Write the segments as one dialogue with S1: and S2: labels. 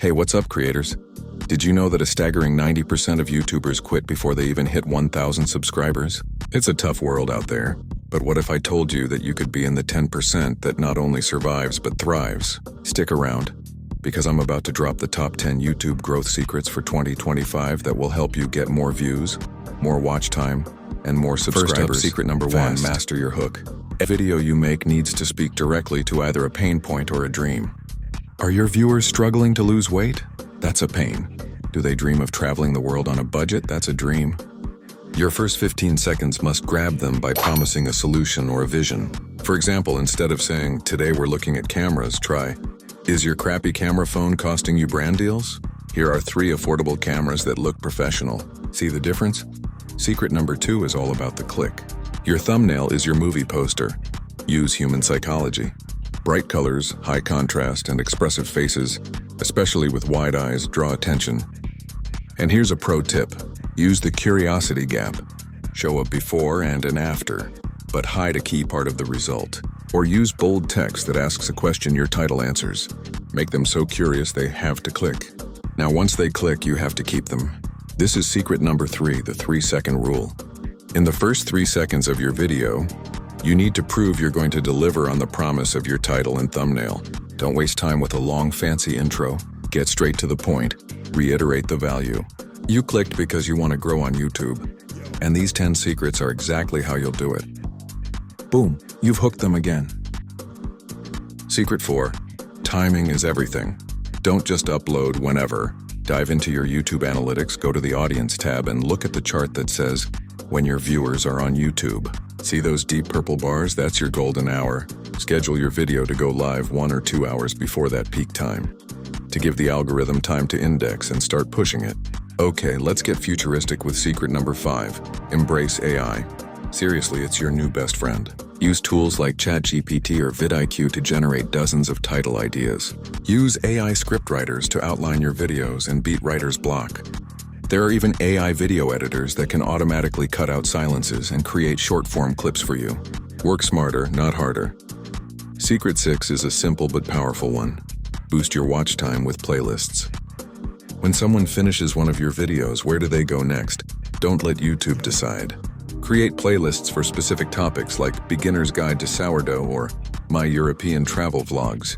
S1: Hey, what's up, creators? Did you know that a staggering 90% of YouTubers quit before they even hit 1,000 subscribers? It's a tough world out there, but what if I told you that you could be in the 10% that not only survives but thrives? Stick around, because I'm about to drop the top 10 YouTube growth secrets for 2025 that will help you get more views, more watch time, and more subscribers. First up, secret number 1, master your hook. A video you make needs to speak directly to either a pain point or a dream. Are your viewers struggling to lose weight? That's a pain. Do they dream of traveling the world on a budget? That's a dream. Your first 15 seconds must grab them by promising a solution or a vision. For example, instead of saying, "Today we're looking at cameras," try, "Is your crappy camera phone costing you brand deals? Here are 3 affordable cameras that look professional." See the difference? Secret number 2 is all about the click. Your thumbnail is your movie poster. Use human psychology. Bright colors, high contrast, and expressive faces, especially with wide eyes, draw attention. And here's a pro tip. Use the curiosity gap. Show a before and an after, but hide a key part of the result. Or use bold text that asks a question your title answers. Make them so curious they have to click. Now, once they click, you have to keep them. This is secret number 3, the 3-second rule. In the first 3 seconds of your video, you need to prove you're going to deliver on the promise of your title and thumbnail. Don't waste time with a long, fancy intro. Get straight to the point. Reiterate the value. You clicked because you want to grow on YouTube, and these 10 secrets are exactly how you'll do it. Boom, you've hooked them again. Secret 4, timing is everything. Don't just upload whenever. Dive into your YouTube analytics, go to the audience tab, and look at the chart that says when your viewers are on YouTube. See those deep purple bars? That's your golden hour. Schedule your video to go live 1 or 2 hours before that peak time, to give the algorithm time to index and start pushing it. Okay, let's get futuristic with secret number 5. Embrace AI. Seriously, it's your new best friend. Use tools like ChatGPT or vidIQ to generate dozens of title ideas. Use AI scriptwriters to outline your videos and beat writer's block. There are even AI video editors that can automatically cut out silences and create short-form clips for you. Work smarter, not harder. Secret 6 is a simple but powerful one. Boost your watch time with playlists. When someone finishes one of your videos, where do they go next? Don't let YouTube decide. Create playlists for specific topics like Beginner's Guide to Sourdough or My European Travel Vlogs.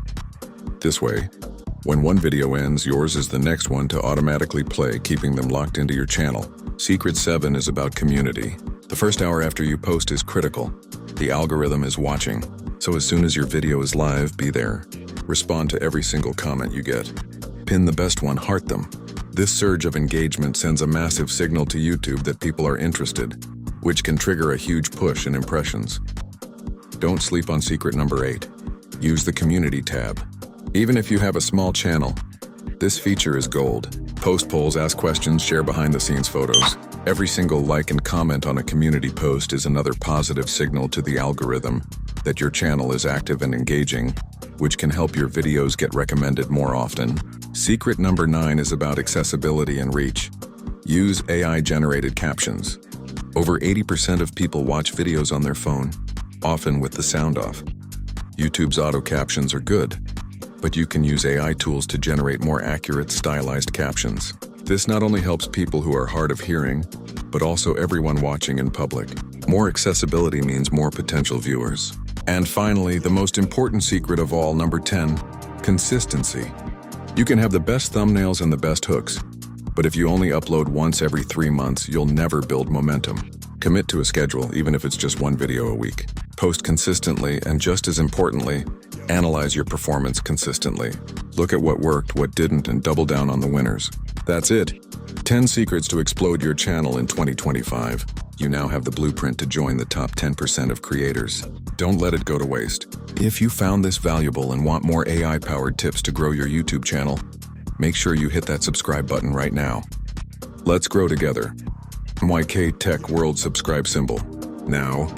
S1: This way, when one video ends, yours is the next one to automatically play, keeping them locked into your channel. Secret 7 is about community. The first hour after you post is critical. The algorithm is watching, so as soon as your video is live, be there. Respond to every single comment you get. Pin the best one, heart them. This surge of engagement sends a massive signal to YouTube that people are interested, which can trigger a huge push in impressions. Don't sleep on secret number 8. Use the community tab. Even if you have a small channel, this feature is gold. Post polls, ask questions, share behind-the-scenes photos. Every single like and comment on a community post is another positive signal to the algorithm that your channel is active and engaging, which can help your videos get recommended more often. Secret number 9 is about accessibility and reach. Use AI-generated captions. Over 80% of people watch videos on their phone, often with the sound off. YouTube's auto captions are good, but you can use AI tools to generate more accurate, stylized captions. This not only helps people who are hard of hearing, but also everyone watching in public. More accessibility means more potential viewers. And finally, the most important secret of all, number 10, consistency. You can have the best thumbnails and the best hooks, but if you only upload once every 3 months, you'll never build momentum. Commit to a schedule, even if it's just 1 video a week. Post consistently, and just as importantly, analyze your performance consistently. Look at what worked, what didn't, and double down on the winners. That's it. 10 secrets to explode your channel in 2025. You now have the blueprint to join the top 10% of creators. Don't let it go to waste. If you found this valuable and want more AI-powered tips to grow your YouTube channel, make sure you hit that subscribe button right now. Let's grow together. MYK Tech World subscribe symbol. Now.